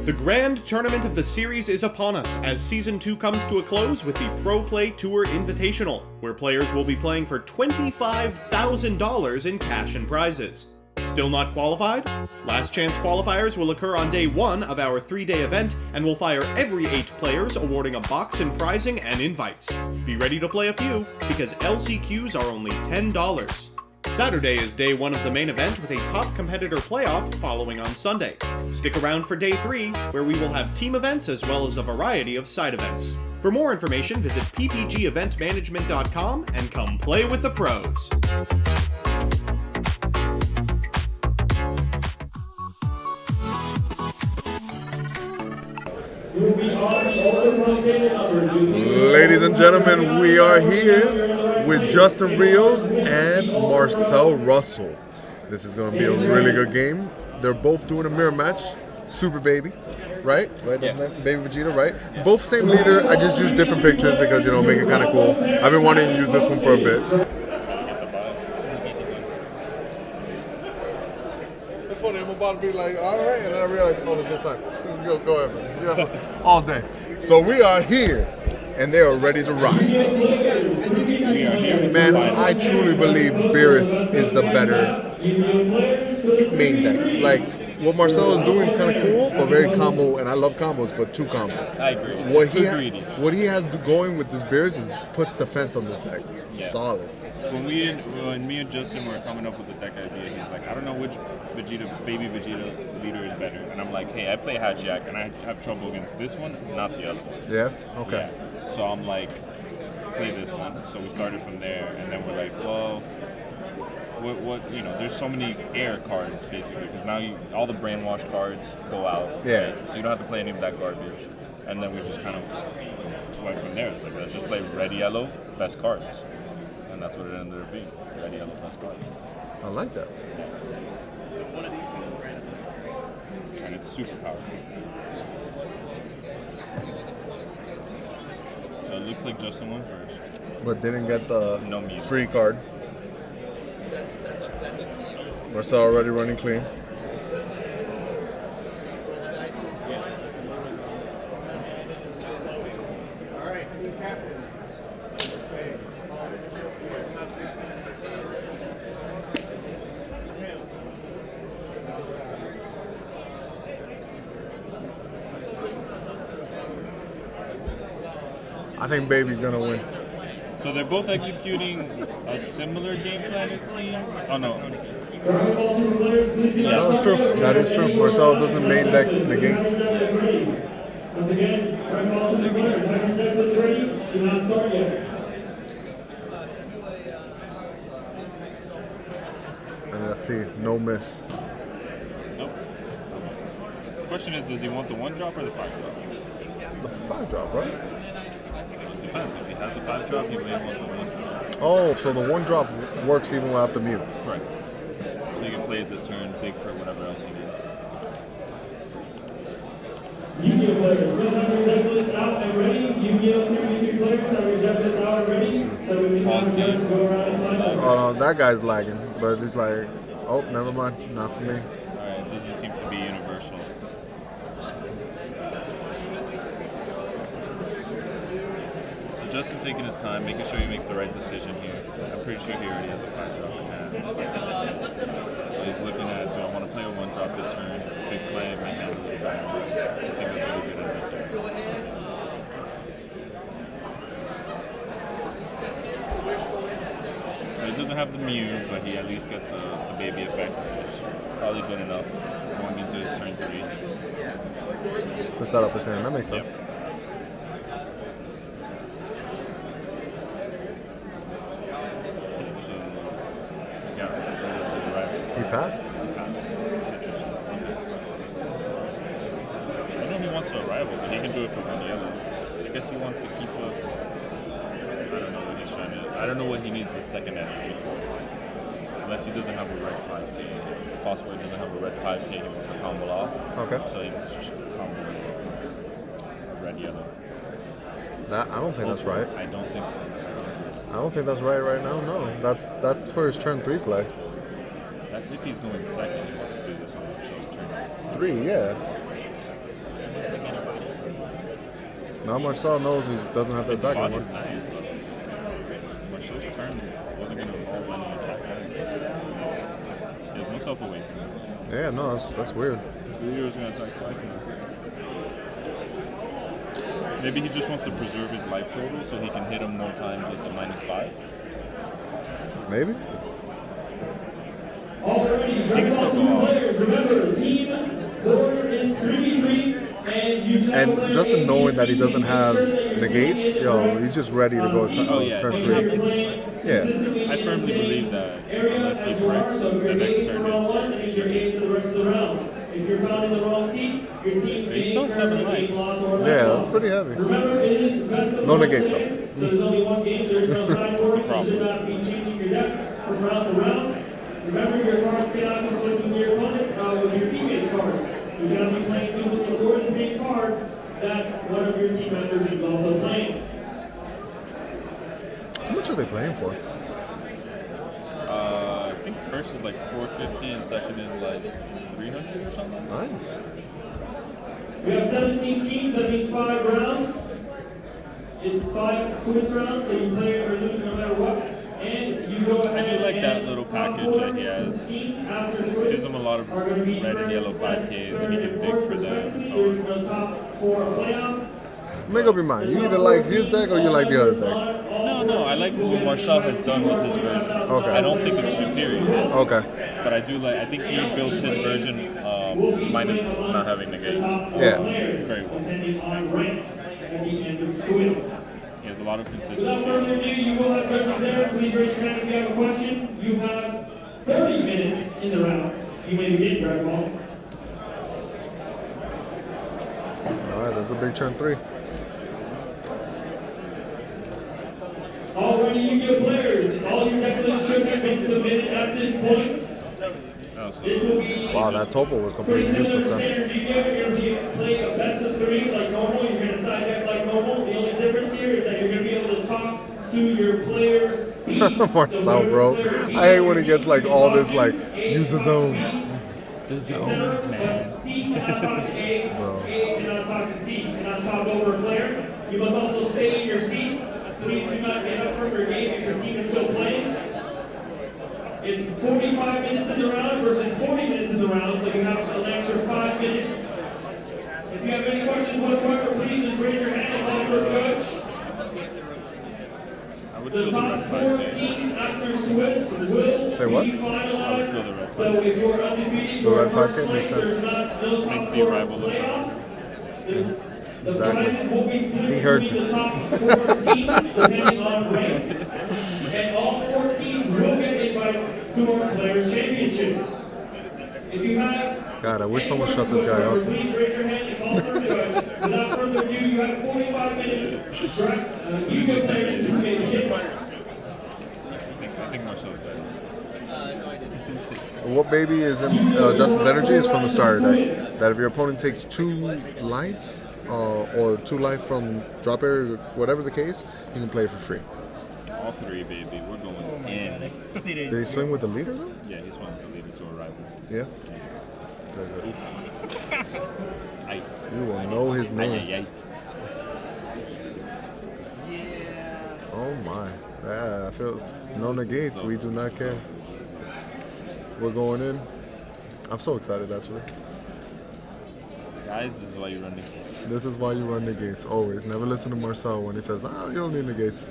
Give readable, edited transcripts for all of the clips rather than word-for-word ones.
The grand tournament of the series is upon us as Season 2 comes to a close with the Pro Play Tour Invitational, where players will be playing for $25,000 in cash and prizes. Still not qualified? Last chance qualifiers will occur on day 1 of our 3-day event and will fire every 8 players, awarding a box in prizing and invites. Be ready to play a few, because LCQs are only $10. Saturday is day 1 of the main event with a top competitor playoff following on Sunday. Stick around for day 3, where we will have team events as well as a variety of side events. For more information, visit ppgeventmanagement.com and come play with the pros. Ladies and gentlemen, we are here with Justin Rios and Marcel Russell. This is going to be a really good game. They're both doing a mirror match. Super Baby, right? That's Yes. Baby Vegeta, right? Both same leader. I just used different pictures because, make it kind of cool. I've been wanting to use this one for a bit. It's funny, I'm about to be like, all right, and then I realize, there's no time. Go ahead, man. You have all day. So we are here, and they are ready to rock. We are here with Man, the finals. I truly believe Beerus is the better main deck. Like, what Marcel is doing is kind of cool, but very combo, and I love combos, but too combo. I agree. What It's too greedy. what he has going with this Beerus is puts defense on this deck. Yeah. Solid. When me and Justin were coming up with the deck idea, he's like, I don't know which baby Vegeta leader is better. And I'm like, hey, I play Hatchak, and I have trouble against this one, not the other one. Yeah? Okay. Yeah. So I'm like, play this one. So we started from there, and then we're like, well, what there's so many air cards, basically, because now all the brainwash cards go out. Yeah. Right? So you don't have to play any of that garbage. And then we just kind of went from there. It's like, let's just play red, yellow, best cards. And that's what it ended up being. Red, yellow, best cards. I like that. And it's super powerful. So it looks like Justin won first. But didn't get the No music. free card. Marcel already running clean. I think Baby's gonna win. So they're both executing a similar game plan, it seems. Oh no. Yeah, that's true. That is true. Marcel doesn't main deck negates. Once again, try to also the players. Have your templates ready. Do not start yet. And let's see, no miss. Nope. The question is, does he want the 1-drop or the 5-drop? The 5-drop, right? Depends. If he has a 5-drop, he may want the 1-drop. Oh, so the 1-drop works even without the mute. Correct. So he can play it this turn, dig for whatever else he needs. Yu-Gi-Oh players, please have your templates out and ready. Yu-Gi-Oh 3v3 players, have your templates out and ready. So we can Pause game. go around and find out. Oh no, that guy's lagging. But it's like, oh, never mind, not for me. Alright, doesn't seem to be universal. So Justin taking his time, making sure he makes the right decision here. I'm pretty sure he already has a 5-drop in hand. So he's looking at, do I want to play a 1-drop this turn, fix my hand a little bit. I think that's what he's going to end up doing. So he doesn't have the Mew, but he at least gets a baby effect, which is probably good enough going into his turn 3. To set up his hand, that makes sense. Yep. So, yeah, right. He passed? Pass. Interesting. I don't know if he wants to rival, but he can do it for 1 yellow. I guess he wants to keep up. I don't know what he's trying to. I don't know what he needs the second energy for. Unless he doesn't have a red 5k. It's possible he doesn't have a red 5k, he wants to combo off. Okay. So he's just combo red yellow. That, I don't think that's right. I don't think. I don't think that's right now, no. That's for his turn 3 play. That's if he's going second. He wants to do this on Marcel's turn. 3, yeah. Now Marcel knows he doesn't have to attack The anymore. body's nice, but Marcel's turn wasn't going to involve any attacks anyways. There's no self-awakening. Yeah, no, that's weird. His leader was going to attack twice in that turn. Maybe he just wants to preserve his life total so he can hit him more times with the -5. Maybe. Already, drop off two players. Remember, the team boards is 3v3, and you travel And player Justin A, knowing B, that he C, doesn't make have sure that your negates, seat yo, is he's just ready to go to Oh, yeah. turn Yeah. 3. I Yeah. firmly believe that unless he breaks, the next turn is you're game for the rest of the rounds. If you're found in the wrong seat, your team But he's still 7 life. Yeah, that's pretty heavy. Remember, it is best of No one negates, today, so there's only one game. There's no sideboarding. You problem. should not be changing your deck from round to round. Remember, your cards cannot conflict with your opponents, with your teammates' cards. You cannot be playing duplicates or the same card that one of your team members is also playing. How much are they playing for? I think first is like 450 and second is like 300 or something. Nice. We have 17 teams, that means 5 rounds. It's 5 Swiss rounds, so you play or lose no matter what. And you go ahead. I do like that and little top package 4 that he has. teams after Swiss Gives him a lot of are gonna be red and first, yellow second, 5Ks, third, and he can dig fourth, for them and respectively. so There's on. no top 4 playoffs. Make up your mind. You either like his deck or you like the other deck. No, I like what Marcel has done with his version. Okay. I don't think it's superior, Okay. but I do like. I think he built his version minus not having negates. Yeah. Very well. Depending on rank at the end of Swiss. He has a lot of Without consistency. further ado, you will have judges there. Please raise your hand if you have a question. You have 30 minutes in the round. You may begin, Dragon Ball. All right, that's the big turn 3. Already you get players. All your deck lists should have been submitted at this point. Oh, so This will be Wow, that topo was pretty completely similar useless to then. standard. You give it, you're going to play a best of 3 like normal. You're going to side deck like normal. The only difference here is that you're going to be able to talk to your player B. Marcel, bro. I hate when he gets like all this like use the zones. the zones, man. C cannot talk to A. Bro. A cannot talk to C. Cannot talk over a player. You must also stay in your seat. Please do not get up from your game if your team is still playing. It's 45 minutes in the round versus 40 minutes in the round, so you have an extra 5 minutes. If you have any questions whatsoever, please just raise your hand and call for a judge. I would The feel the top red 4 5K. teams after Swiss will Say what? be I would feel the finalized. red So if you're undefeated, The you're red first 5K place. makes sense. There's not no top Makes the 4 arrival look playoffs. The Exactly. prizes will be split He heard between you. the top 4 teams, depending on rank. And all 4 teams will get invites to our Players' Championship. If you have God, I wish any someone shut questions this guy whatsoever, up. please raise your hand and call for a judge. Without further ado, you have 45 minutes. You go players, you may begin. I think Marcel's dead. What baby is in Justice Energy is from the starter deck. That if your opponent takes 2 lives or 2 life from drop area, whatever the case, you can play it for free. All 3, baby. We're going in. Did he swing with the leader though? Yeah, he's one of the leader to a rival. Yeah. Good, good. Aye. You will know his name. Aye, aye, Oh my. Yeah, I feel no negates. We do not care. We're going in. I'm so excited actually. Guys, this is why you run the kids. This is why you run negates. Always. Never listen to Marcel when he says, you don't need negates.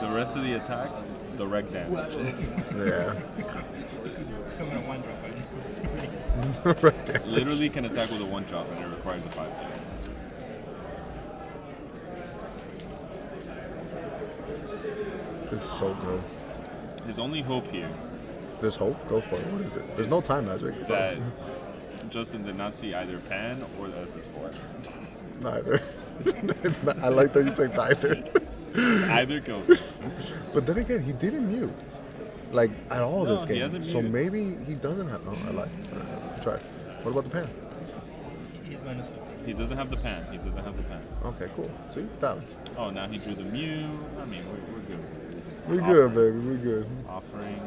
The rest of the attacks, direct damage. Yeah. Literally can attack with a 1-drop and it requires a 5K. It's so good. His only hope here There's hope. Go for it. What is it? There's no time magic. is So that Justin did not see either Pan or the SS4. neither. I like that you say neither. Either kills him. But then again, he didn't mute. Like, at all No, this he game. hasn't So muted. maybe he doesn't have... Oh, I like it. All right, try it. What about the pan? He's minus 50. He doesn't have the Pan. He doesn't have the Pan. Okay, cool. See? Balance. Oh, now he drew the Mew. I mean, we're good. We good, baby. We good. Offering.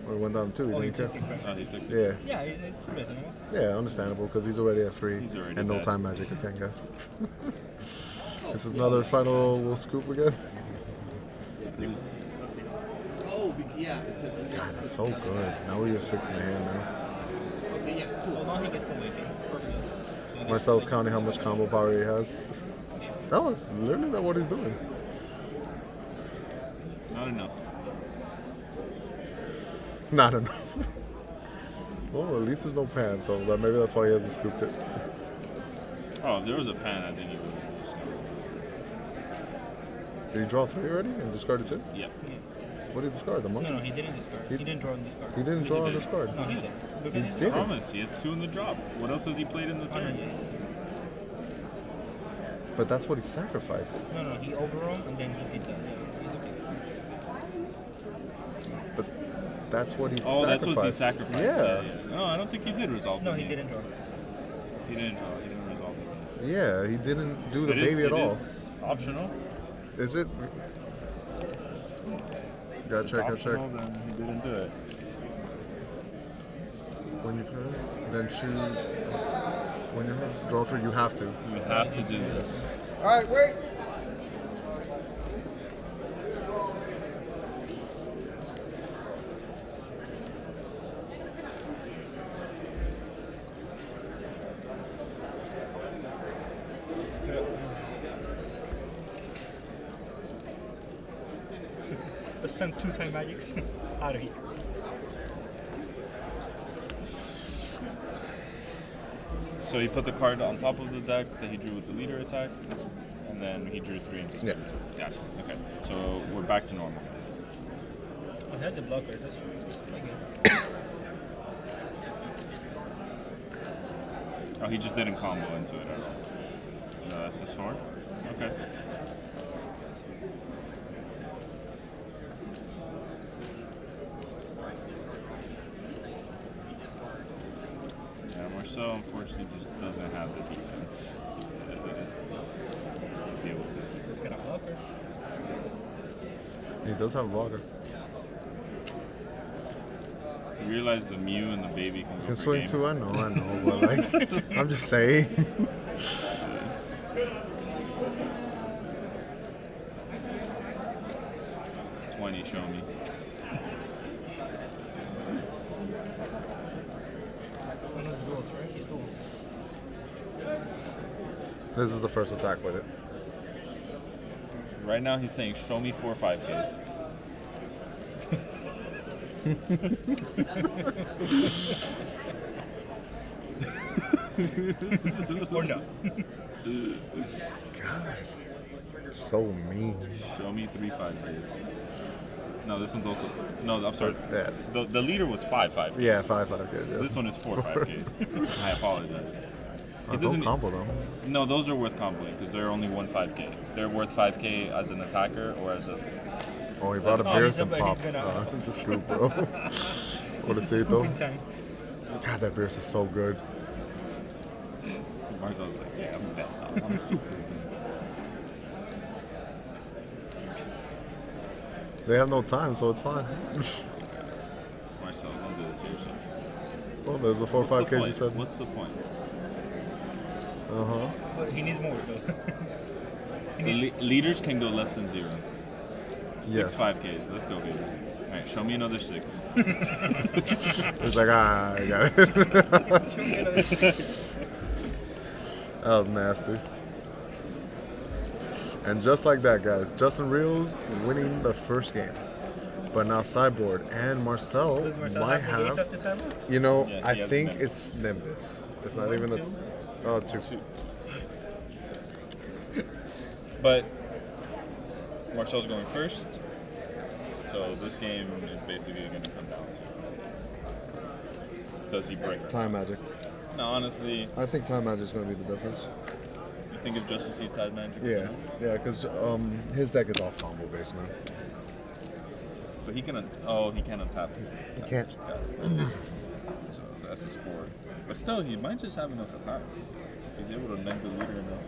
Or went down 2. He Oh, he didn't took care. the credit. Oh, he took the Yeah. Yeah, it's reasonable. Yeah, understandable because he's already at 3 He's already and no dead. time magic again, guys. This is another final we'll scoop again. God, that's so good. Now we're just fixing the hand now. Well, now he gets away. So Marcel's counting how much combo power he has. That was literally what he's doing. Not enough. Not enough. Well, at least there's no pan, so maybe that's why he hasn't scooped it. Oh, if there was a pan, I think he would have. Did he draw 3 already and discarded 2? Yep. What did he discard? The monkey? No, he didn't discard. He didn't draw and discard. He didn't draw and did. discard. No, he did. Look He at his did. Promise, he has 2 in the drop. What else has he played in the turn? But that's what he sacrificed. No, he overrun and then he did that. Yeah, he's okay. But that's what he Oh, sacrificed. that's what he sacrificed. Yeah. No, I don't think he did resolve No, the he game. didn't draw. He didn't draw. He didn't resolve the game. Yeah, he didn't do the It is- baby at it all. is optional. Is it? Gotta If check, it's gotta check. optional, then he didn't do it. When you play, then choose. When you draw 3, you have to. You have to do this. Alright, wait! Let's spend 2 time magics out of here. So he put the card on top of the deck that he drew with the leader attack, and then he drew 3 and discarded. Yeah. Got it. Okay. So we're back to normal, basically. Oh, he has a blocker. That's okay. Oh, he just didn't combo into it at all. No, that's his 4. Okay. Yeah, Marcel unfortunately just doesn't have the defense to deal with this. He's got a blocker. He does have a blocker. You realize the Mew and the baby can go Can for swing game? 2, I know, but like, I'm just saying. 20, show me. One of the duels, right? He's dual. This is the first attack with it. Right now he's saying, show me 4 5Ks. Or no. God, so mean. Show me 3 5Ks. No, this one's also. No, I'm sorry. Yeah. The leader was 5 5Ks. Yeah, 5 5Ks. Yes. This one is 4 5Ks. I apologize. It Don't doesn't. combo them. No, those are worth comboing because they're only 1 5K. They're worth 5K as an attacker or as a. Oh, he brought a Oh, he's Beerus and a- pop. he's gonna- Just scoop, bro. What a This is save, though. scooping time. God, that Beerus is so good. Marcel's like, yeah, I'm dead. I'm super dead. They have no time, so it's fine. Marcel, don't do this to yourself. Well, there's the 4 What's the 5Ks you point? said. What's the point? Uh-huh. But he needs more, though. He The needs- leaders can go less than 0. 6 Yes. 5Ks. Let's go, baby. All right, show me another 6. It's like, I got it. That was nasty. And just like that, guys, Justin Reels winning the first game. But now Sideboard and Marcel Does Marcel might have the gates have, after Sideboard? you know, Yes, I he has think Nimbus. it's Nimbus. It's not One, even the, two? oh, 2. 2. But Marcel's going first, so this game is basically going to come down to does he break or Time Magic. not? No, honestly, I think Time Magic is going to be the difference. you think of Justice East Side Magic? Yeah, yeah, because his deck is all combo based, man. But he can, he can untap. He can't. So that's his 4. But still, he might just have enough attacks. If he's able to neg the leader enough.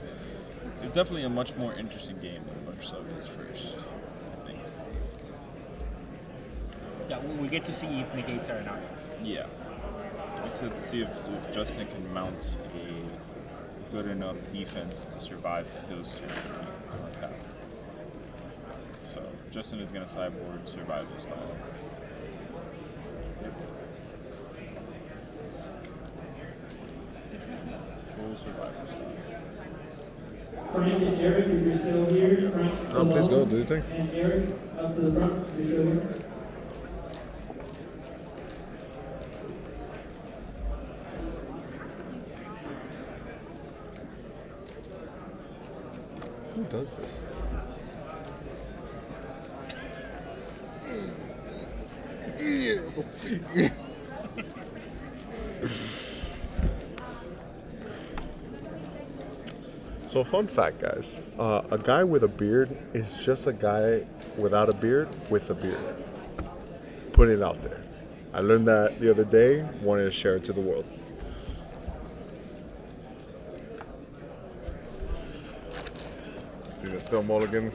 It's definitely a much more interesting game than Marcel is first, I think. Yeah, we get to see if negates are enough. Yeah. Also to see if Justin can mount a good enough defense to survive to his turn 3 on tap. So Justin is going to sideboard survival style. Full survival style. Frank and Eric, if you're still here. Frank, No, please go. Do you think? And Eric, up to the front, if you're still here. Who does this? So, fun fact, guys. A guy with a beard is just a guy without a beard with a beard. Putting it out there. I learned that the other day, wanted to share it to the world. See, there's still mulligan.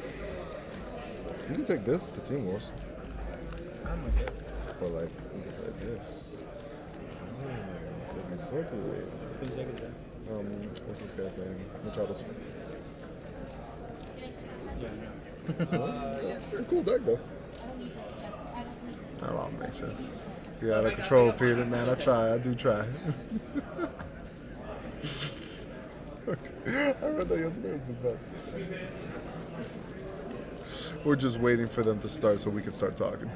You can take this to Team Wars. But, like, you can play this. So good. Who's that? What's this guy's name? Machado's. Yeah. It's a cool deck, though. That all makes sense. You're out of control, Peter. Man, I do try. I read that yesterday. It was the best. We're just waiting for them to start so we can start talking.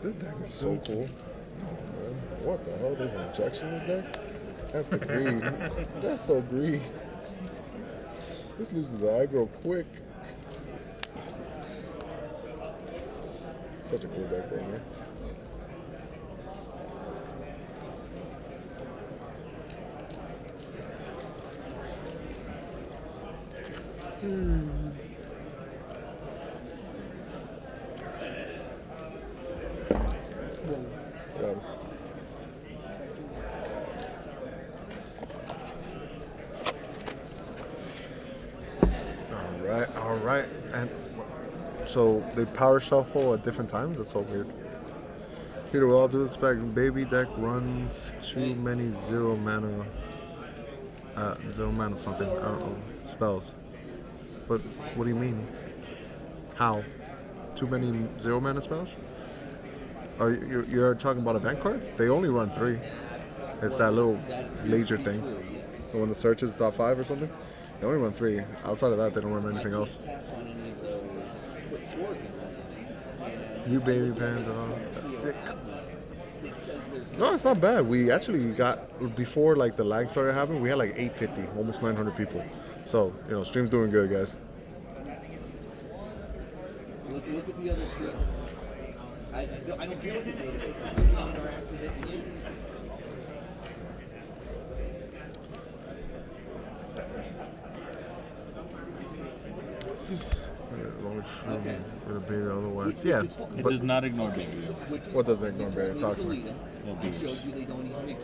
This deck is so cool. Oh man, what the hell? There's an objection in this deck? That's the greed. That's so greed. This loses the aggro quick. Such a cool deck though, man. All right. And so they power shuffle at different times? That's so weird. Peter, with all due respect, baby deck runs too many zero mana something, I don't know, spells. But what do you mean? How? Too many zero mana spells? You're talking about event cards? They only run 3. It's that little laser thing. The one that searches top 5 or something. They only run 3. Outside of that, they don't run anything else. New baby pans and all. That's sick. No, it's not bad. We actually got, before like the lag started happening, we had like 850, almost 900 people. So, stream's doing good, guys. Look at the other screen. I don't get the databases. You can interact with it. Baby, otherwise, yeah. It does not ignore baby. What does it ignore, baby? Talk to me. No beavers.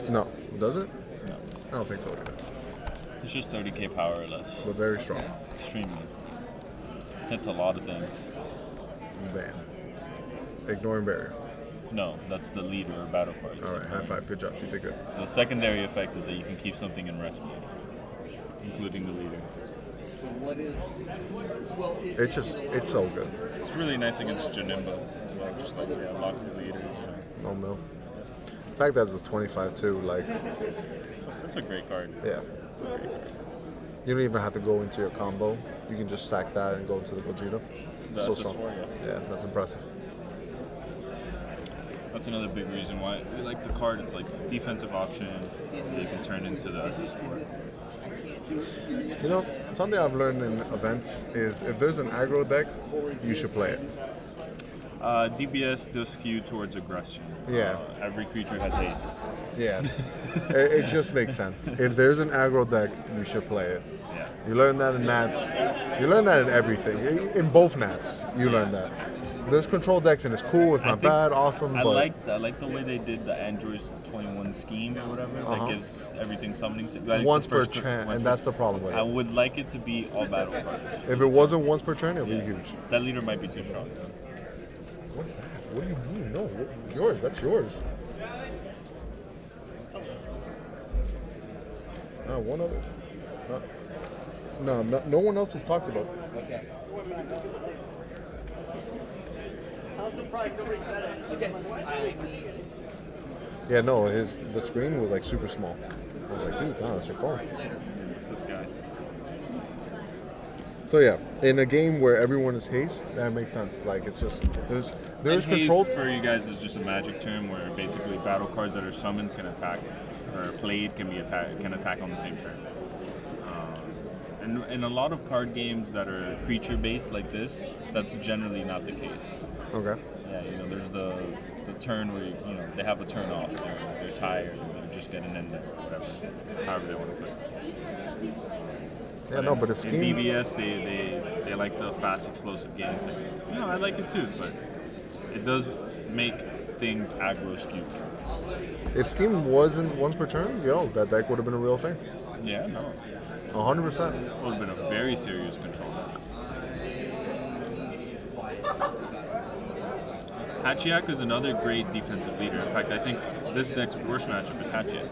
No, does it? No. I don't think so either. It's just 30k power or less. But very strong. Extremely. Hits a lot of things. Bam. Ignoring barrier. No, that's the leader or battle card. All right, high five. Good job. You did good. The secondary effect is that you can keep something in rest mode, including the leader. So what is? Well, It's so good. It's really nice against Janimba as well. Just like lock the leader. No mill. The fact that it's a 25 too, like, That's a great card. yeah. You don't even have to go into your combo. You can just sack that and go into the Gogeta. That's So just strong. for you. Yeah, that's impressive. That's another big reason why I like the card. It's like defensive option that you can turn into the SS4. Something I've learned in events is if there's an aggro deck, you should play it. DBS does skew towards aggression. Yeah. Every creature has haste. Yeah. it just makes sense. If there's an aggro deck, you should play it. Yeah. You learn that in Nats. You learn that in everything. In both Nats, you learn that. There's control decks and it's cool. It's not think bad, awesome. I but like the way they did the Android 21 scheme or whatever. Uh-huh. That gives everything summoning. once per turn, and that's the problem with I it. would like it to be all battle cards. If it wasn't once per turn, it'd be huge. That leader might be too strong. What's that? What do you mean? No, yours. That's yours. One other. No one else has talked about it. Okay. I'm surprised nobody said it. Okay. I see. Yeah, no, the screen was like super small. I was like, dude, that's your phone. It's this guy. So yeah, in a game where everyone is haste, that makes sense. Like it's just there's And control. haste for you guys is just a magic term where basically battle cards that are summoned can attack, or played can attack on the same turn. And in a lot of card games that are creature based like this, that's generally not the case. Okay. Yeah, there's the turn where they have a turn off. They're tired, or they're just getting in there, whatever, however they want to put it. Yeah, no, but it's in scheme. DBS they like the fast explosive game thing. I like it too, but it does make things aggro skewed. If scheme wasn't once per turn, that deck would have been a real thing. Yeah, no. 100%. It would have been a very serious control deck. Hachiak is another great defensive leader. In fact, I think this deck's worst matchup is Hachiak.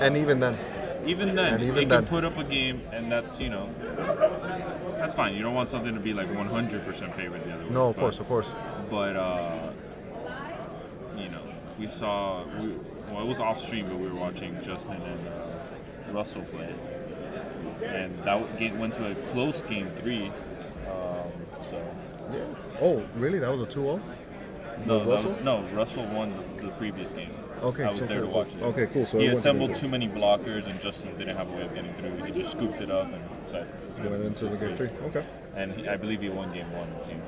And even then. Even then, And even it then. can put up a game, and that's that's fine. You don't want something to be like 100% favored the other way. No, of course. But we saw. It was off stream, but we were watching Justin and Russell play, and that game went to a close game 3. So. Yeah. Oh, really? That was a 2-0? No, Russell won the previous game. Okay, I was there to watch it. Okay, cool. So he it went to assembled game too many blockers, and Justin didn't have a way of getting through. He just scooped it up and said, "It's Went into the game 3. Okay. And I believe he won game 1. It seemed.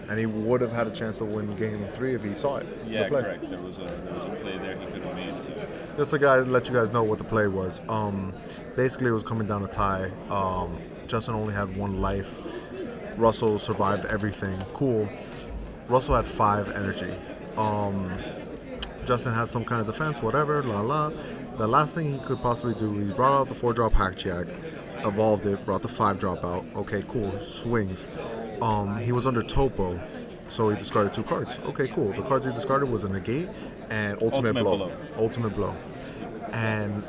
And he would have had a chance to win game 3 if he saw it. Yeah, the play. correct. There was a play there he could have made. So. Just to let you guys know what the play was. Basically, it was coming down to tie. Justin only had 1 life. Russell survived everything. Cool. Russell had 5 energy. Justin had some kind of defense, whatever, The last thing he could possibly do, he brought out the 4-drop Hackjack, evolved it, brought the 5-drop out. Okay, cool. Swings. He was under Topo, so he discarded 2 cards. Okay, cool. The cards he discarded was a Negate and Ultimate Blow. Ultimate Blow. And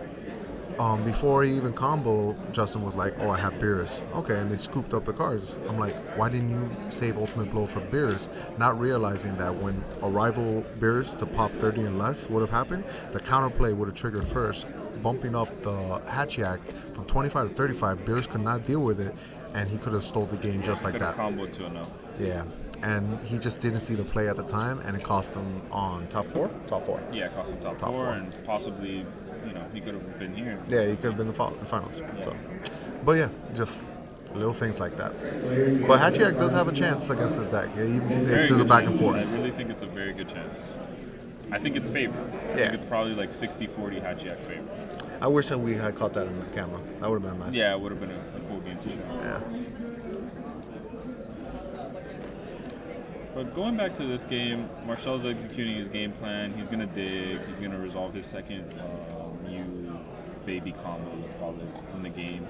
before he even combo, Justin was like, "Oh, I have Beerus." Okay, and they scooped up the cards. I'm like, why didn't you save Ultimate Blow for Beerus? Not realizing that when a rival Beerus to pop 30 and less would have happened, the counterplay would have triggered first, bumping up the Hachiak from 25 to 35. Beerus could not deal with it, and he could have stole the game just like that. Comboed to enough. Yeah, and he just didn't see the play at the time, and it cost him on top 4. Yeah, it cost him top 4, and possibly. He could have been here. Yeah, he could have been the finals. Yeah. So. But yeah, just little things like that. But Hachiak does have a chance against this deck. It's just a back and forth. I really think it's a very good chance. I think it's favored. I think it's probably like 60-40 Hachiak's favor. I wish that we had caught that in the camera. That would have been nice. Yeah, it would have been a cool game to show. Yeah. But going back to this game, Marcel's executing his game plan. He's going to dig. He's going to resolve his second new baby combo, let's call it, in the game.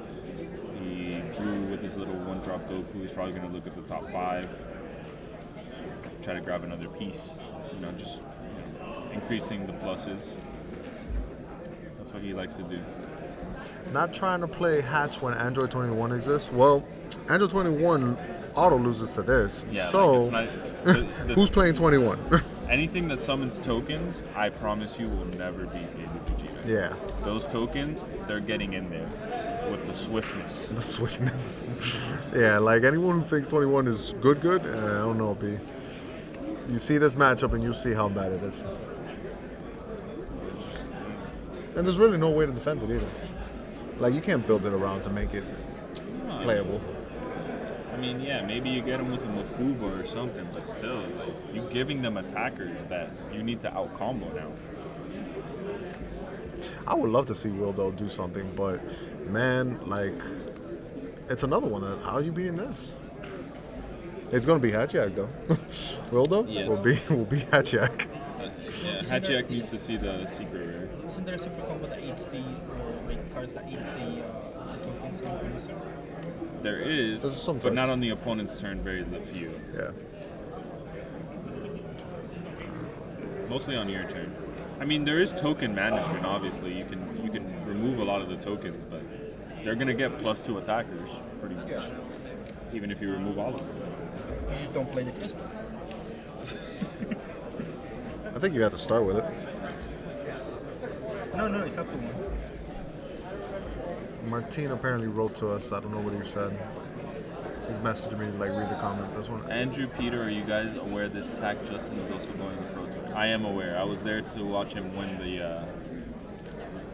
He drew with his little 1-drop Goku. He's probably going to look at the top 5, try to grab another piece, just increasing the pluses. That's what he likes to do. Not trying to play Hatch when Android 21 exists. Well, Android 21 auto loses to this. Yeah, so like it's not, who's playing 21? Anything that summons tokens, I promise you will never beat Baby Vegeta. Yeah. Those tokens, they're getting in there with the swiftness. The swiftness. Yeah, like anyone who thinks 21 is good, I don't know, B. You see this matchup and you see how bad it is. And there's really no way to defend it either. Like, you can't build it around to make it playable. I mean, yeah, maybe you get them with a Mafuba or something, but still, like, you're giving them attackers that you need to out-combo now. I would love to see Wildo do something, but, man, like, it's another one that, how are you beating this? It's gonna be Hatchiak though. Wildo Yes. will be Hatchiak. Yeah, Hatchiak needs to see the secret rare. Isn't there a super combo that eats the, or like cards that eats the tokens in the producer? There is, There's some but not cards. on the opponent's turn. Very few. Yeah. Mostly on your turn. I mean, there is token management. Obviously, you can remove a lot of the tokens, but they're gonna get +2 attackers pretty much, even if you remove all of them. You just don't play the fist. I think you have to start with it. No, it's up to one. Martine apparently wrote to us. I don't know what he said. He's messaging me like read the comment. This one. Andrew, Peter, are you guys aware this Sack Justin is also going to Pro Tour? I am aware. I was there to watch him win the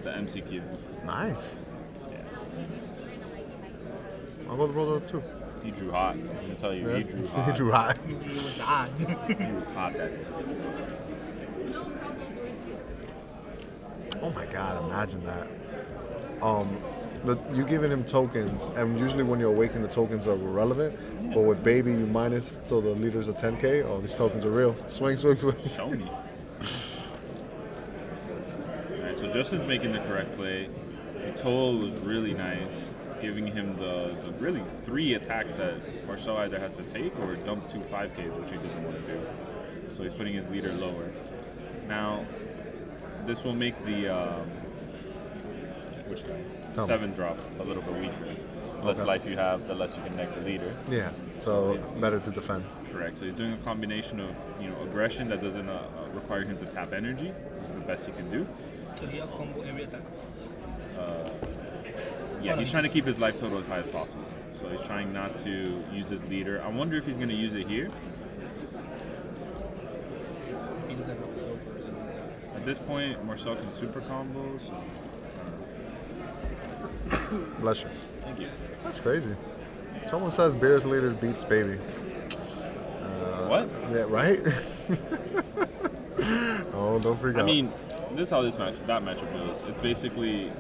MCQ. Nice. I'll go to the Pro Tour too. He drew hot. I'm gonna tell you, he drew hot. He drew hot. It was odd. He drew hot that day. Oh my God! Imagine that. You giving him tokens, and usually when you awaken, the tokens are irrelevant. But with baby, you minus, so the leader's a 10K. Oh, these tokens are real. Swing. Show me. Alright, so Justin's making the correct play. The toll was really nice, giving him the really 3 attacks that Marcel either has to take or dump 2 5Ks, which he doesn't want to do. So he's putting his leader lower. Now, this will make the which guy? Tom. 7 drop a little bit weaker. The less Okay. life you have, the less you can neg the leader. Yeah. So better to defend. Correct. So he's doing a combination of aggression that doesn't require him to tap energy. This is the best he can do. So he'll combo every attack. Yeah, he's trying to keep his life total as high as possible. So he's trying not to use his leader. I wonder if he's going to use it here. If he doesn't have a token or something like that. At this point, Marcel can super combo. So Bless you. thank you. That's crazy. Someone says Bears leader beats baby. What? Yeah, right? Oh, don't freak out. I mean, this is how that matchup goes. It's basically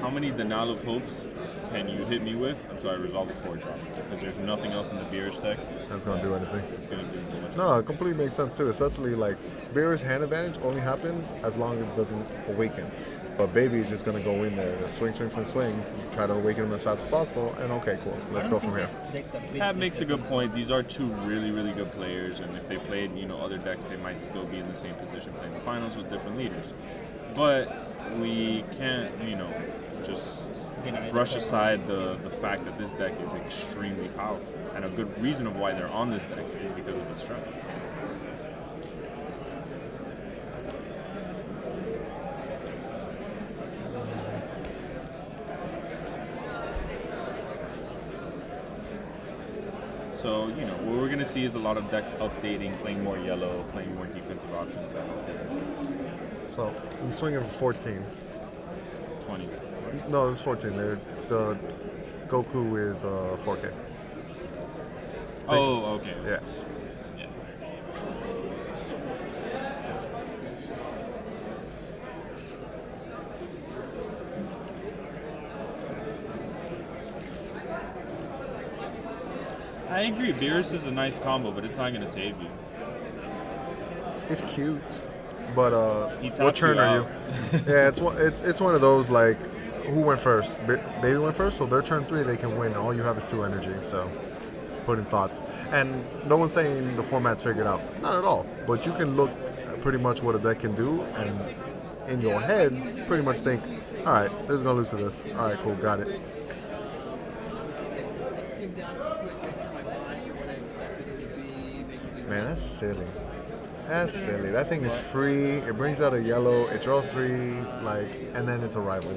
how many Denial of Hopes can you hit me with until I resolve a 4-drop? Because there's nothing else in the Beer's deck that's going to do anything. that's going to do too much. No, it completely makes sense too. Essentially, like, Beer's hand advantage only happens as long as it doesn't awaken. But baby is just going to go in there, just swing, try to awaken him as fast as possible, and okay, cool. Let's go from here. Pat makes a good point. These are 2 really, really good players, and if they played, other decks, they might still be in the same position playing the finals with different leaders. But we can't, just brush aside the fact that this deck is extremely powerful, and a good reason of why they're on this deck is because of its strength. So, what we're going to see is a lot of decks updating, playing more yellow, playing more defensive options that help him. So, he's swinging for 14. 20. No, it's 14. The Goku is 4K. Oh, okay. Yeah. Yeah. I agree. Beerus is a nice combo, but it's not going to save you. It's cute, but He what taps turn you are you? out. Yeah, it's one of those like, who went first? Baby went first, so their turn 3 they can win. All you have is 2 energy, so just put in thoughts. And no one's saying the format's figured out, not at all. But you can look at pretty much what a deck can do, and in your head, pretty much think, all right, this is gonna lose to this. All right, cool, got it. I skimmed down a quick picture of my mind or what I expected it to be. Man, that's silly. That's silly. That thing is free. It brings out a yellow. It draws 3, and then it's a rival.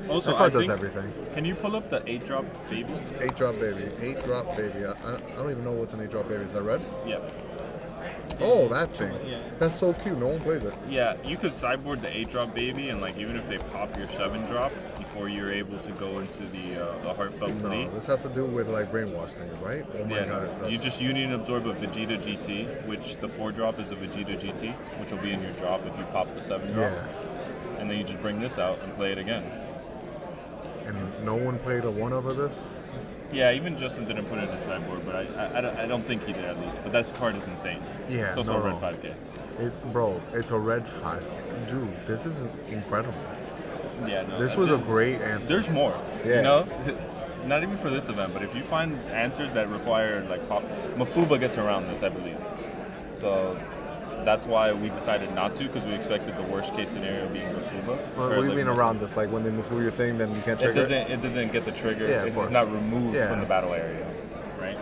Also, that card I does think- everything. Can you pull up the 8-drop baby? 8-drop baby. 8-drop baby. I don't even know what's an 8-drop baby. Is that red? Yeah. Oh, that thing. That's so cute. No one plays it. Yeah, you could sideboard the 8-drop baby, and even if they pop your 7-drop before you're able to go into the heartfelt plea. No, this has to do with brainwash things, right? Oh my god. You just Union Absorb a Vegeta GT, which the 4-drop is a Vegeta GT, which will be in your drop if you pop the 7-drop. Yeah. And then you just bring this out and play it again. And no one played a 1 of this? Yeah, even Justin didn't put it in his sideboard, but I don't think he did at least. But that card is insane. Yeah, it's also no, a red no. 5K. Bro, it's a red 5K. Dude, this is incredible. Yeah, no. This was a great answer. There's more. Yeah. You know, not even for this event, but if you find answers that require like pop, Mafuba gets around this, I believe. So that's why we decided not to, because we expected the worst case scenario being Mafuba. Well, Or, what do you like, mean around this? Like when they move through your thing, then you can't trigger It doesn't get the trigger. Yeah, of It's course. not removed Yeah. from the battle area, right?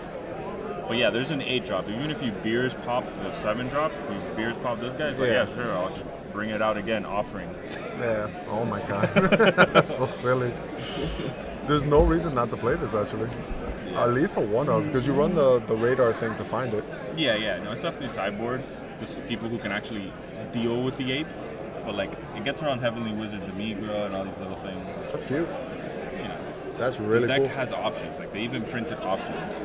But yeah, there's an 8 drop. Even if you beers pop the 7 drop, you beers pop this guy. It's like, Yeah. yeah, sure, I'll just bring it out again, offering. Yeah. Oh my god. That's so silly. There's no reason not to play this actually. At least a one of, because you run the radar thing to find it. Yeah, no, it's definitely sideboard to people who can actually deal with the ape. But like, it gets around Heavenly Wizard, the Migra, and all these little things. That's cute. You know, That's really the deck cool. has options. Like they even printed options.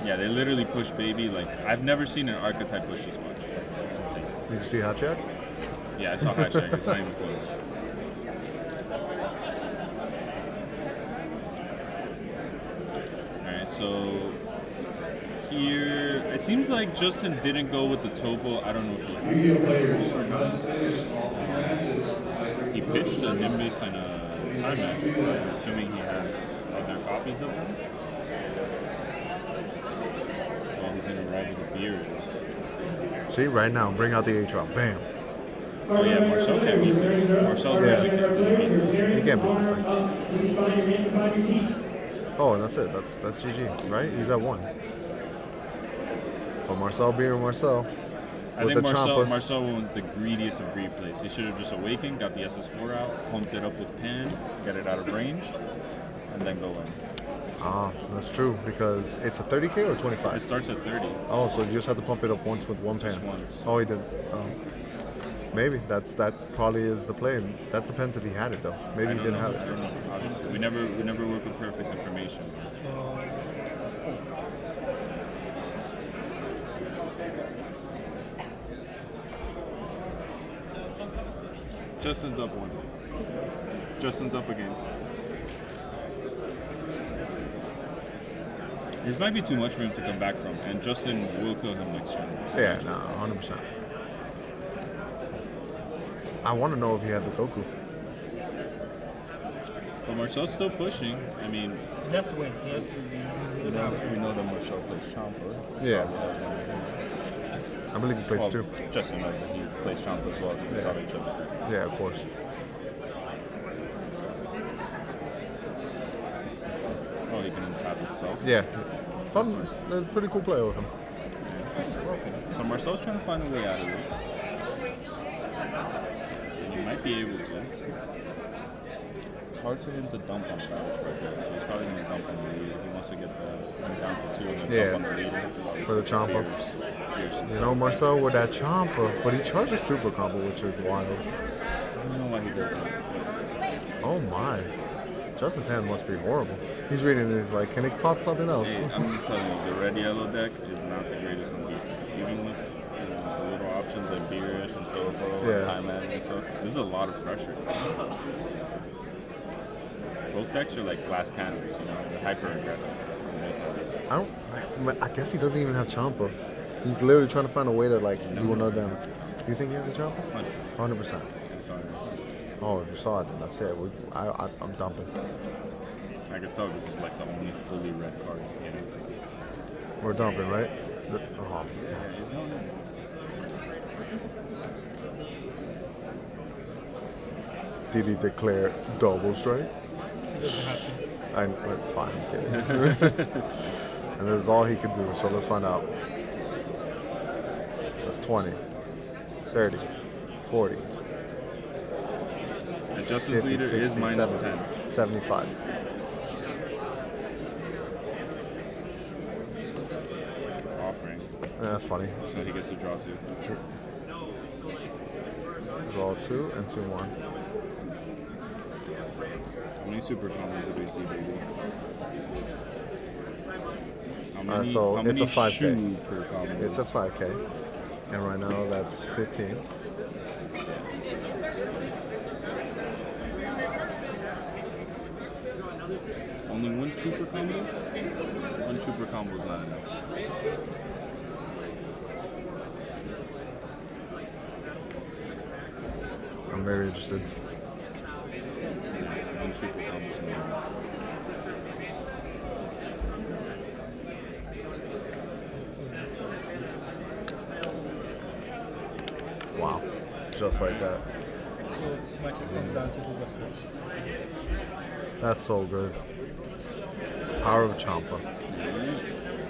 Yeah, they literally push baby. Like I've never seen an archetype push this much. It's insane. Did you see Hot Chat? Yeah, I saw high check. It's not even close. Alright, so here it seems like Justin didn't go with the topo. I don't know if he Yu-Gi-Oh players must finish all three matches. He pitched a Nimbus and a Time Magic, so I'm assuming he has other copies of them. Oh, he's gonna rival the beers. See, right now, bring out the 8 drop. Bam. Oh yeah, Marcel can't beat this. Marcel's Yeah. music doesn't beat this. He can't beat this thing. Please find your name and find your seats. Oh, and that's it. That's GG, right? He's at 1. But Marcel being Marcel. I With think the Marcel, Champas. Marcel went the greediest of greed plays. He should have just awakened, got the SS4 out, pumped it up with Pan, get it out of range, and then go in. Ah, that's true, because it's a 30K or It 25? starts at 30. Oh, so you just have to pump it up once with 1 pan. Just once. Oh, he does. Oh. Maybe that probably is the play. And that depends if he had it though. Maybe I he don't didn't know. have I don't it. know, obviously. We never work with perfect information. Justin's up 1. Justin's up again. This might be too much for him to come back from, and Justin will kill him next turn. Yeah, no, 100%. I want to know if he had the Goku. But Marcel's still pushing. I mean, He has to win. He has to we know that Marcel plays Champa. Yeah. I believe he plays Well, too. Justin knows that he plays Champa as well, because that's Yeah. how they chose it. Yeah, of course. Oh, he can untap itself. Yeah. Fun. That's nice. That's a pretty cool play with him. So Marcel's trying to find a way out of it. And he might be able to. It's hard for him to dump on the battle card though, so he's probably going to dump on the lead. He wants to get him down to 2 and then Yeah. dump on the lead. For the Champa. You know, Marcel with that Champa, but he charges super combo, which is wild. I don't know why he does that. Oh my. Justin's hand must be horrible. He's reading it, he's like, can it pop something else? Hey, I'm going to tell you, the red yellow deck is not the greatest on defense. Even with the little options like Beerish and Topo Yeah. and Time Man and stuff, this is a lot of pressure. Both decks are like glass cannons, you know, they're hyper aggressive. I guess he doesn't even have Champa. He's literally trying to find a way to like do another damage. Do you think he has a Champa? 100%. Sorry. Oh, if you saw it, then that's it. I'm dumping. I could tell this is like the only fully red card, you know? We're dumping, right? Oh, Yeah, God. he's going in. Did he declare double strike? It's fine, I'm kidding. And that's all he could do, so let's find out. That's 20, 30, 40, And Justin's 50, leader 60, is minus 70, 10. 75. Offering. That's funny. So he gets to draw 2. Draw 2 and 2 more. How many super combos did we see, baby? How Alright, so how it's a many 5K. shoe per combo? It's a 5K. And right now that's 15. Only one trooper combo? One trooper combo is not enough. I'm very interested. One trooper combo is not enough. Wow. Just like that. So much it comes down to who goes first. That's so good. Power of Champa.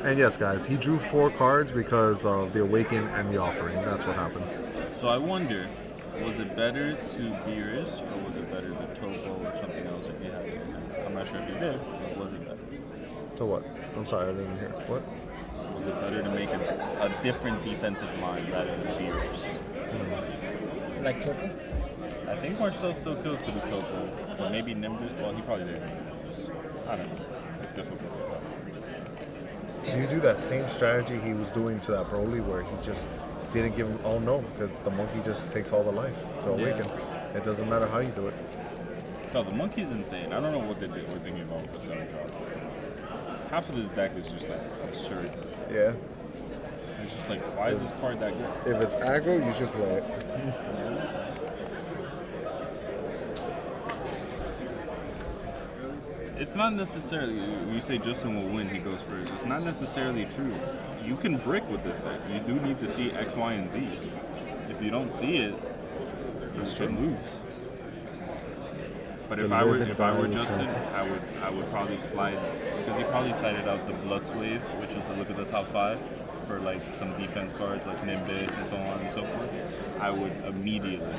And yes, guys, he drew 4 cards because of the Awaken and the Offering. That's what happened. So I wonder, was it better to Beerus or was it better to Topo or something else if you had it? I'm not sure if you did, but was it better? So what? I'm sorry, I didn't hear. What? Was it better to make a different defensive line rather than Beerus? Like Topo? I think Marcel still kills for the Topo, but maybe Nimbus. Well, he probably didn't need Nimbus. I don't know. It's difficult to tell. Do you do that same strategy he was doing to that Broly where he just didn't give him? Oh no, because the monkey just takes all the life to Awaken. It doesn't matter how you do it. No, the monkey's insane. I don't know what they were thinking about with the 7-drop. Half of this deck is just like absurd. Yeah. It's just like, why is this card that good? If it's aggro, you should play it. It's not necessarily, you say Justin will win, he goes first. It's not necessarily true. You can brick with this deck. You do need to see X, Y, and Z. If you don't see it, you can lose. But if I were Justin, I would probably slide, because he probably sided out the Blood Wave, which is the look at the top 5 for like some defense cards like Nimbus and so on and so forth. I would immediately,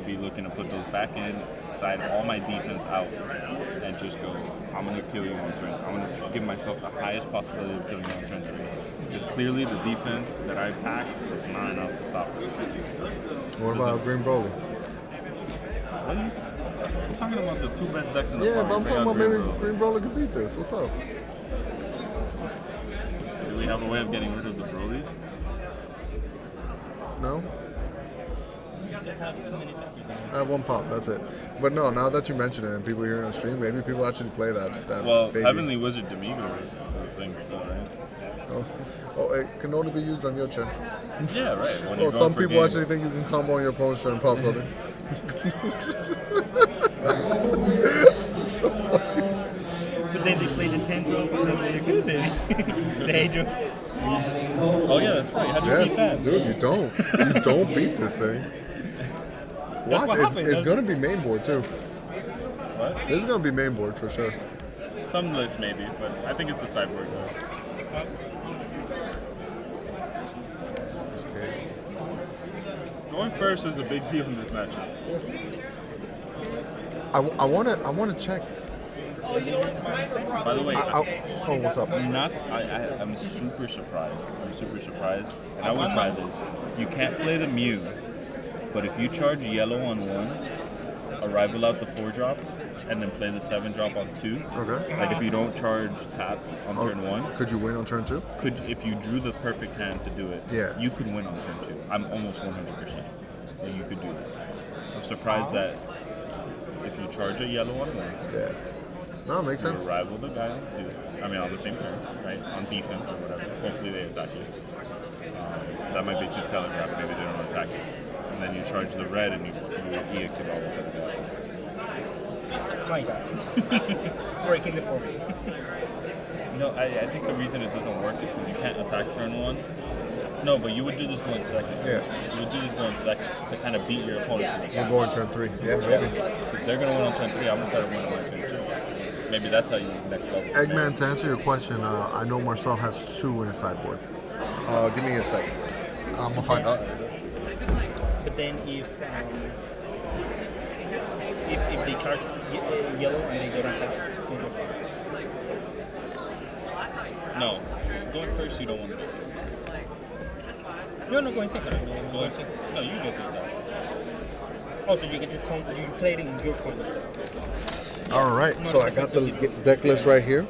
be looking to put those back in, side all my defense out, and just go, I'm going to kill you on turn. I'm going to give myself the highest possibility of killing you on turn 3. Because clearly the defense that I packed was not enough to stop this. What about Green Broly? What? I'm talking about the 2 best decks in the Yeah, farm. but I'm talking about maybe Green Broly could beat this. What's up? Do we have a way of getting rid of the Broly? No? You still have too many tappers. I have 1 pop, that's it. But no, now that you mention it and people hear it on stream, maybe people actually play that Well, baby. Heavenly Wizard Demigo is a thing still, right? Oh, it can only be used on your turn. Yeah, right. When Well, you're some going for people game. actually think you can combo on your opponent's turn and pop something. So funny. But then they play the 10-12 and then they're good then. They just... Oh yeah, that's right. How do you beat Yeah, that? dude, you don't. You don't beat this thing. Watch, what it's happened. gonna be main board too. What? This is gonna be main board for sure. Some list maybe, but I think it's a sideboard though. Okay. Going first is a big deal in this matchup. I wanna check. By the way, Oh, what's up? I'm super surprised. And I would try this. You can't play the Mew, but if you charge yellow on 1, arrival out the 4-drop, and then play the 7-drop on 2. Okay. Like if you don't charge tapped on turn 1, Could you win on turn 2? if you drew the perfect hand to do it, Yeah. you could win on turn 2. I'm almost 100% that you could do that. I'm surprised that if you charge a yellow on 1, Yeah. No, it makes you sense. arrival the guy on 2. I mean, on the same turn, right? On defense or whatever. Hopefully they attack you. That might be too telegraphed. Maybe they don't attack you. And then you charge the red and you EX it all the time. My God. Breaking the 4. No, I think the reason it doesn't work is because you can't attack turn 1. No, but you would do this going second. Yeah. You would do this going second to kind of beat your opponent to the We'll ground. go on turn 3. Yeah, maybe. If they're going to win on turn 3, I'm going to try to win on my turn 2. Maybe that's how you next level. Eggman, to answer your question, I know Marcel has 2 in his sideboard. Give me a second. I'm gonna find out. But then if they charge yellow and they don't tap, you go first. No, going first you don't want to do it. No, going second. Going second. No, you go to the top. Oh, so you get to you play it in your combo style. All right, so I got the deck list right here.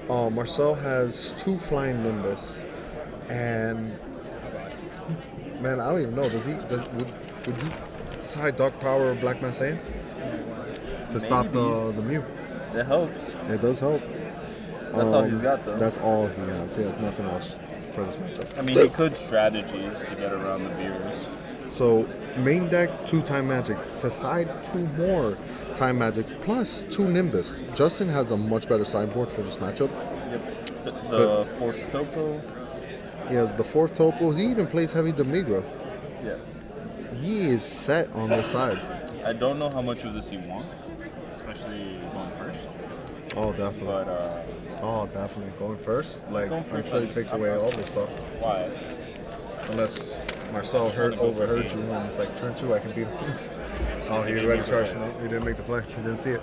Marcel has 2 Flying Nimbus, and man, I don't even know. Would you side Dark Power or Black Man Saiyan? to stop the Mew. It helps. It does help. That's all he's got, though. That's all he has. He has nothing else for this matchup. I mean, he could strategies to get around the beers. So, main deck, 2 Time Magic. To side, 2 more Time Magic, plus 2 Nimbus. Justin has a much better sideboard for this matchup. Yep. The 4th Topo. He has the 4th Topo. He even plays Heavy Demigro. Yeah. He is set on this side. I don't know how much of this he wants, especially going first. Oh, definitely. But, definitely. Going first? Like, Going I'm first, sure he I just- takes I'm away not- all this stuff. why? Unless Marcel just wanna go for overheard game. you and it's like, turn 2, I can beat him. Oh, he Maybe already for charged. it. No, he didn't make the play. He didn't see it.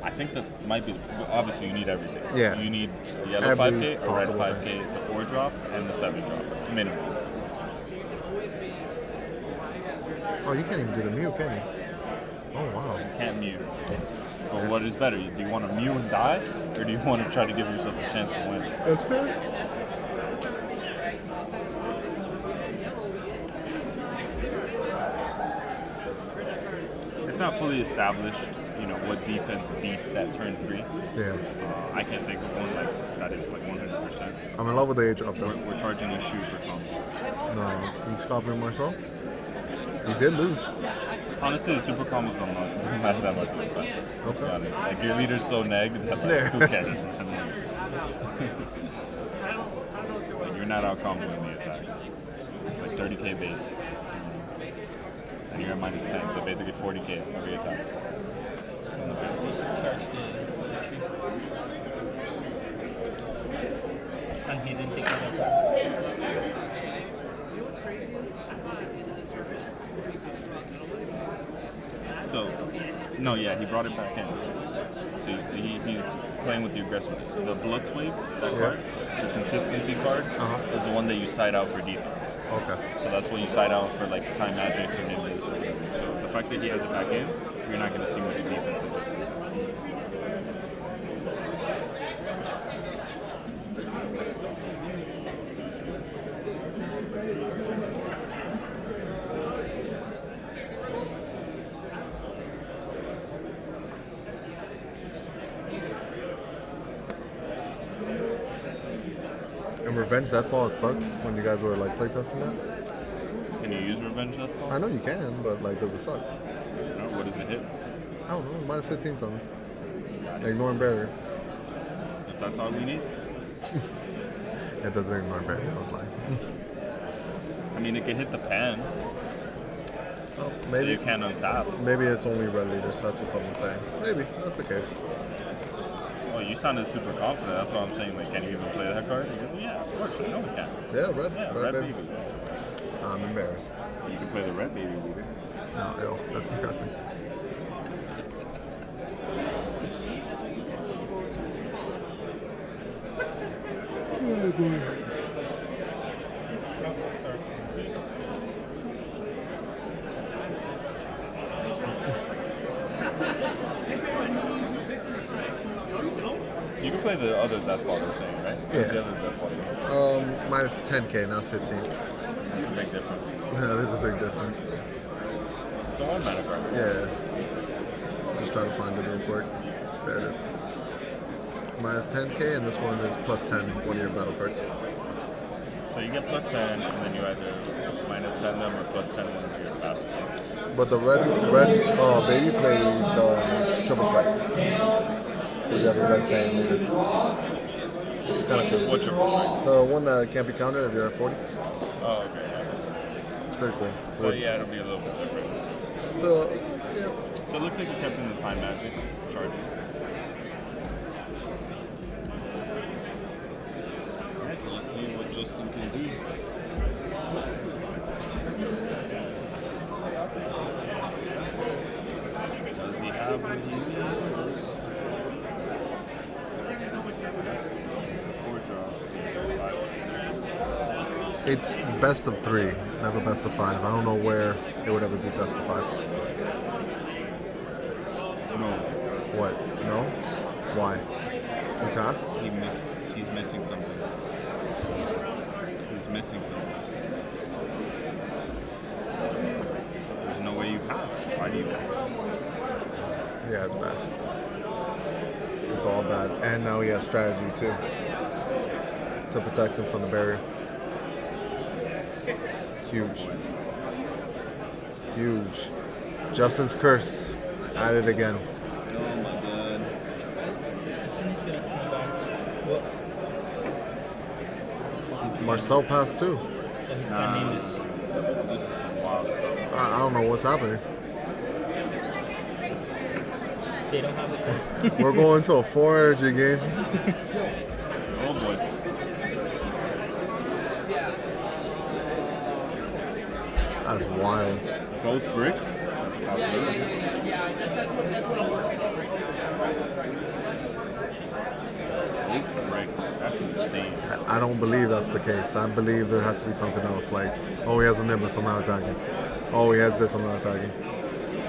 I think that might be. Obviously, you need everything. Yeah. You need a yellow Every 5K, a red possible 5K, the 4 drop, and the 7 drop minimum. Oh, you can't even do the Mew, can you? Oh, wow. Can't Mew. But what is better? Do you want to Mew and die, or do you want to try to give yourself a chance to win? That's fair. It's not fully established, what defense beats that turn 3. Yeah. I can't think of one that is 100%. I'm in love with the A-drop, though. We're charging a shoe per combo. No, he's copying Marcel. He did lose. Honestly, the super combos don't matter that much of the time. Let's be Okay. honest. Like, your leader's so nagged that, Yeah. who cares, man? Like, you're not out comboing the attacks. It's like 30k base. And you're at minus 10, so basically 40k every attack. From the bench. Charge the tree. And he didn't take it up. So, no, yeah, he brought it back in. So he's playing with the aggressive. The Blitz Wave, that card, the consistency card, is the one that you side out for defense. Okay. So that's what you side out for like time magic or nimbus or whatever. So the fact that he has it back in, you're not going to see much defense in Justin's hand. And Revenge Deathball sucks when you guys were like playtesting that. Can you use Revenge Deathball? I know you can, but like, does it suck? No, what does it hit? I don't know, minus 15 something. Ignoring barrier. If that's all we need. It doesn't ignore barrier, I was like. I mean, it can hit the pan, Oh, so maybe you can't untap. maybe it's only red leaders, that's what someone's saying. Maybe, that's the case. Well, you sounded super confident. That's what I'm saying. Like, can you even play that card? You go, yeah, of course. I know we can. Yeah, red, Yeah, red, red baby. baby. I'm embarrassed. You can play the red baby leader. No, ew, that's disgusting. Oh boy. You can play the other death ball they're saying, right? What's the other death ball? Minus 10k, not 15. That's a big difference. That is a big difference. It's a 1 mana card. Yeah. Just try to find it real quick. There it is. Minus 10k, and this one is plus 10, one of your battle cards. So you get plus 10, and then you either minus 10 them or plus 10 one of your battle cards. But the red baby plays triple strike. Because you have a red sand leader. Kind of true. What triple strike? The one that can't be countered if you're at 40. Oh, okay. Yeah. It's pretty cool. But yeah, it'll be a little bit different. So, yeah. So it looks like you kept in the time magic charging. Alright, so let's see what Justin can do. Does he have what he needs? It's a 4 drop. It's a 5. It's best of 3, never best of 5. I don't know where it would ever be best of 5. No. What? No? Why? He passed? He's missing something. He's missing something. There's no way you pass. Why do you pass? Yeah, it's bad. It's all bad. And now he has strategy too to protect him from the barrier. Huge. Huge. Justin's curse at it again. Oh my god. I think he's gonna come back to what? Marcel passed too. But he's gonna name this. This is some wild stuff. I don't know what's happening. They don't have the code. We're going to a 4 energy game. Oh boy. That's wild. Both bricked? That's a possibility. Both bricked. That's insane. I don't believe that's the case. I believe there has to be something else. Like, oh, he has a Nimbus, I'm not attacking. Oh, he has this, I'm not attacking.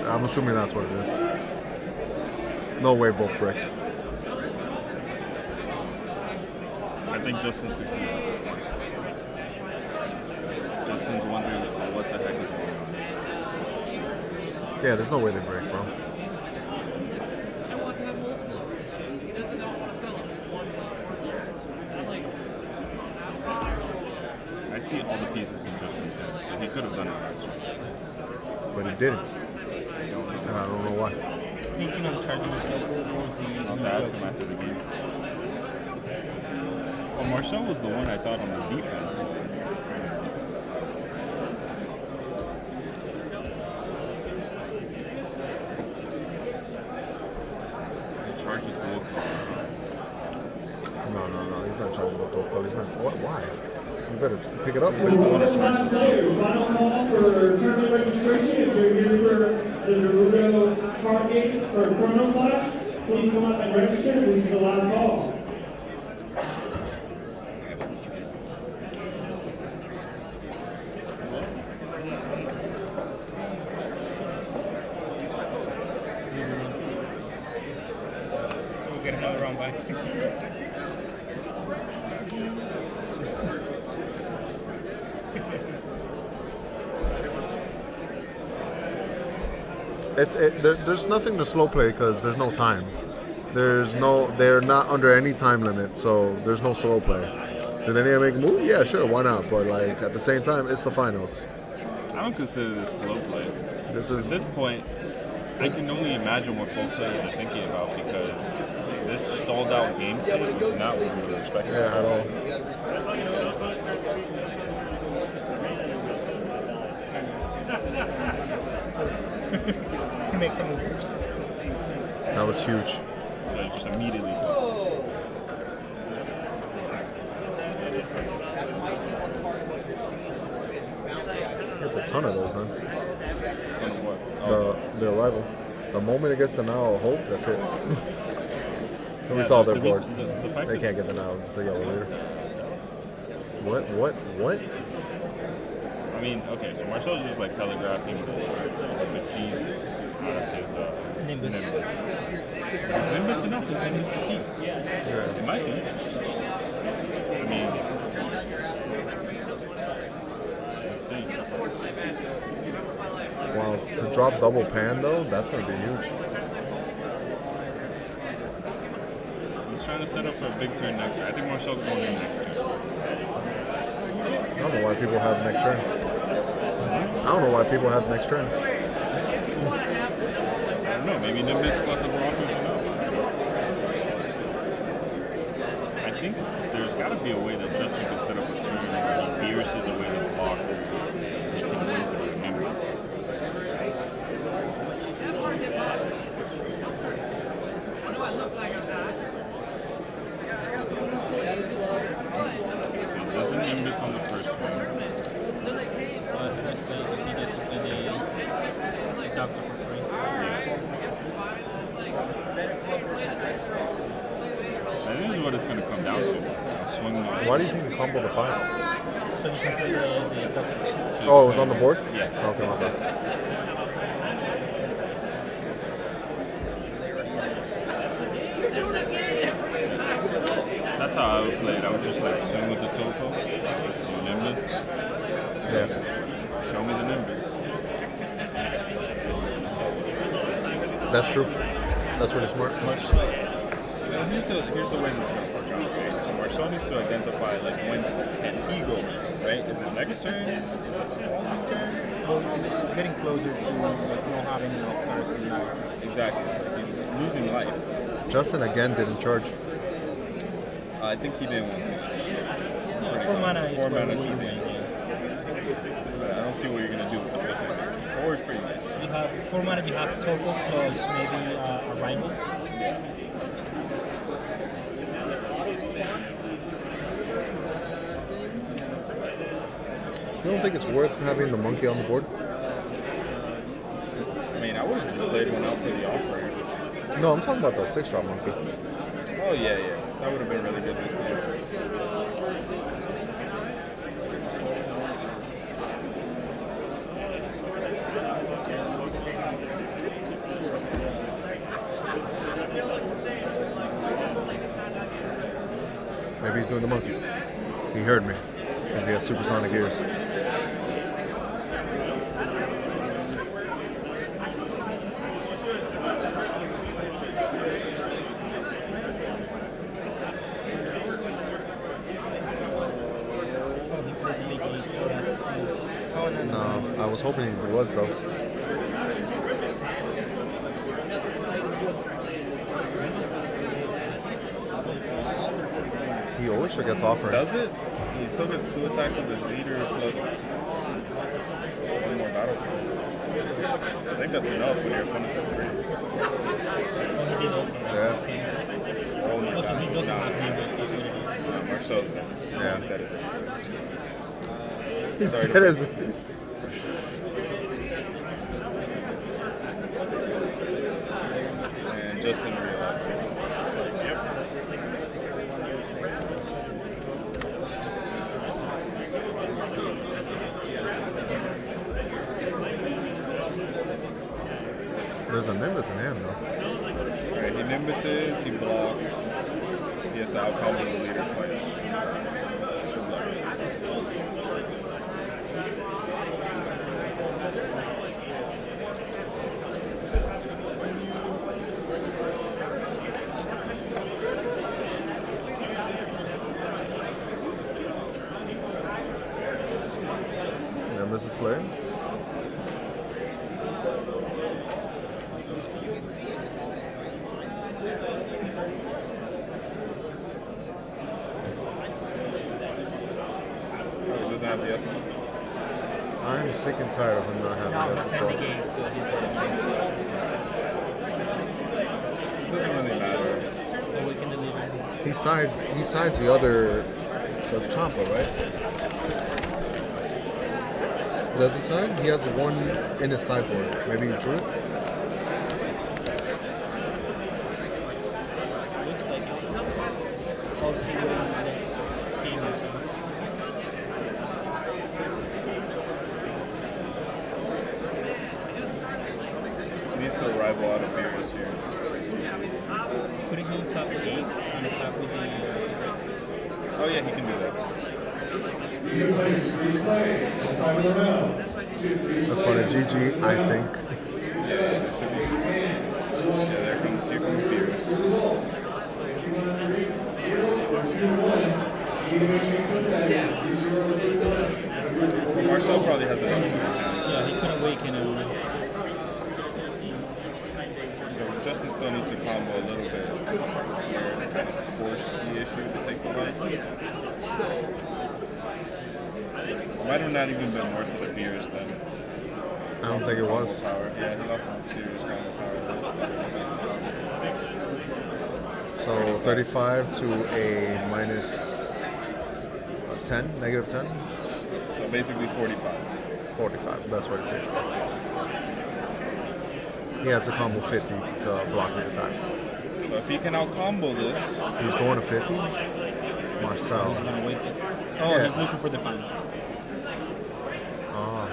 I'm assuming that's what it is. No way both bricked. I think Justin's confused at this point. Justin's wondering what the heck is going on. Yeah, there's no way they break, bro. I see all the pieces in Justin's hand, so he could have done it last year. But he didn't. I don't know. And I don't know why. Thinking of charging the tackle or I'll have to ask him after the game. Well, Marcel was the one I thought on the defense. They charge a dual call. No, he's not charging the door call. He's not. What? Why? You better pick it up. Last players, final call for tournament registration. If you're here for the Naruto card game or Chrono Clash, please come up and register. This is the last call. So we'll get another round back. There's nothing to slow play because there's no time. They're not under any time limit, so there's no slow play. Do they need to make a move? Yeah, sure, why not? But like at the same time, it's the finals. I don't consider this slow play. This At is this point, I can only imagine what both players are thinking about because this stalled out game state is not what we were expecting. yeah, at all. He makes a move. That was huge. So it just immediately. It's a ton of those then. Ton of what? Oh, The arrival. The moment it gets the now of hope, that's it. And we yeah, saw the their board. the fact They that- can't get the now. It's a yellow later. What? I mean, okay, so Marcel's just like telegraphing the Jesus out of his Nimbus. Is Nimbus enough? Is Nimbus the key? Yeah. It might be. I mean, let's see. Wow, to drop double pan though, that's gonna be huge. He's trying to set up for a big turn next year. I think Marcel's going in next year. I don't know why people have next turns. I don't know why people have next turns. I don't know, maybe Nimbus plus a blocker is enough. I think there's got to be a way that Justin can set up a turn where he pierces away the blocker and can win through the Nimbus. So he does a Nimbus on the first one. That's the best play because he gets to play the doctor for free. I think this is what it's going to come down to. Swing the Why do you think you combo the 5? So he can play the doctor. Oh, it was on the board? Yeah. Okay, my bad. That's how I would play it. I would just like swing with the Topo, Nimbus. Yeah. Show me the Nimbus. That's true. That's really smart. Marcel. So now here's the way this is gonna work out, right? So Marcel needs to identify like when can he go in, right? Is it next turn? Is it the following turn? Well, it's getting closer to like not having enough cards in that. Exactly. Like, he's losing life. Justin again didn't charge. I think he didn't want to. No, 4 mana is 4 where mana we should win. be. I don't see what you're gonna do with the 5th energy. 4 is pretty nice. You have 4 mana. You have Topo plus maybe a Rival. You don't think it's worth having the monkey on the board? I mean, I would have just played one out for the offering. No, I'm talking about the 6-drop monkey. Oh yeah. That would have been really good this game. Maybe he's doing the monkey. He heard me because he has supersonic ears. Oh, he plays the big 8. Oh, no. No, I was hoping he was though. He always forgets offering. Does it? He still gets 2 attacks with his leader plus 1 more battle card. I think that's enough when your opponent's at 3. Oh, he did offer. Yeah. Okay. Oh my Oh, so he God. doesn't Nah. have Nimbus. That's what it is. Marcel's dead. Yeah. He's dead as it. He's Sorry. dead as it is. And Justin realizes this is just like, yep. There's a Nimbus in hand though. Alright, he nimbuses, he blocks. He has to outcombo the leader twice. Nimbus is playing. He doesn't have the essence. I'm sick and tired of him not having Now that he's 10 support. games, so he's It doesn't really matter. going to weaken the leader. He sides the other, the Champa, right? Does he side? He has one in his sideboard. Maybe he drew it? Looks like it. I'll see what in the next game or two. He needs to rival out of beers here. Couldn't he tap the 8 and attack with the... Oh yeah, he can do that. You players, freeze play. That's time of the round. That's funny. GG, I think. Yeah, it should be. Yeah, here comes beers. Results. If you want to read 0 or 2-1, you make sure you put that in. 0 or 2-1. Marcel probably has another one. Yeah, he couldn't awaken him. So Justice still needs to combo a little bit here to kind of force the issue to take the fight. Might have not even been worth the beers then. I don't think it was. Power. Yeah, he lost some serious combo power. So 35 to a minus 10, negative 10, So basically 45. 45. Best way to see it. He has a combo 50 to block the attack. So if he can out combo this, He's going to 50. He's Marcel. gonna awaken. Oh, Yeah. he's looking for the punch. Ah,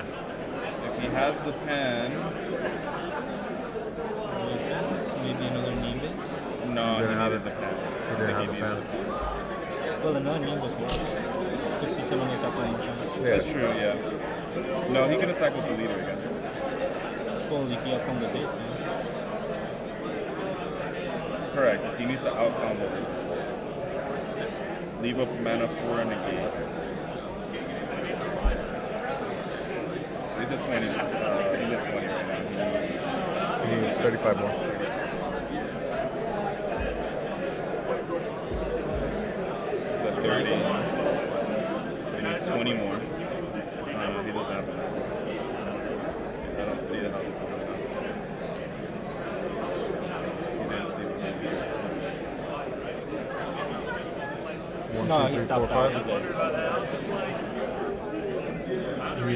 if he has the pen, Maybe another Nimbus. no, he didn't have needed it. the pen. He didn't I have think the he needed pen. Well, another Nimbus works. Because he can only attack one more time. That's Yeah. true, yeah. No, he can attack with the leader again. Well, if you come with this, man. Correct. He needs to out-combo this as well. Leave up mana 4 and negate. So he's at 20. He's at 20 right now. He needs 35 more. He's at 30. So he needs 20 more. He doesn't have enough. I don't see how this is enough. He didn't see it. 1, No, 2, he 3, 4, stopped 5. out. He's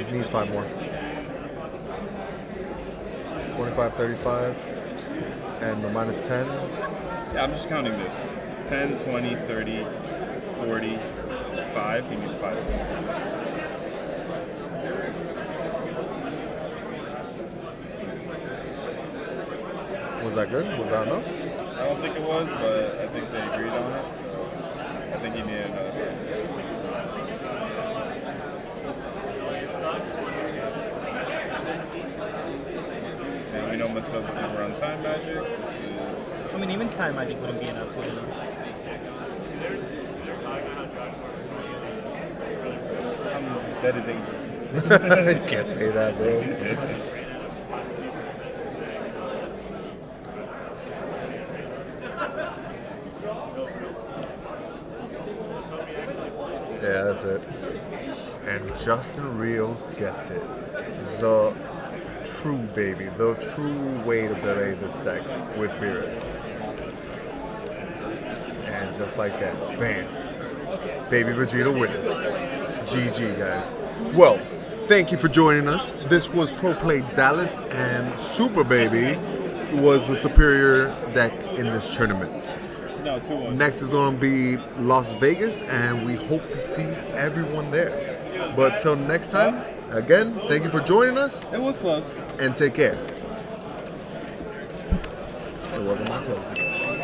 dead. He needs 5 more. 25, 35, and the minus 10. Yeah, I'm just counting this. 10, 20, 30, 40, 5. He needs 5. Was that good? Was that enough? I don't think it was, but I think they agreed on it. So I think he needed another 5. And we know Marcel doesn't run time magic. This is... I mean, even time magic wouldn't be enough. That is angels. You can't say that, bro. Yeah, that's it. And Justin Rios gets it. The true baby, the true way to play this deck with Beerus. And just like that, bam. Baby Vegeta wins. GG, guys. Well, thank you for joining us. This was Pro Play Dallas, and Super Baby was the superior deck in this tournament. No, 2-1. Next is going to be Las Vegas, and we hope to see everyone there. But till next time, again, thank you for joining us, It was close. and take care. You're welcome, my closing.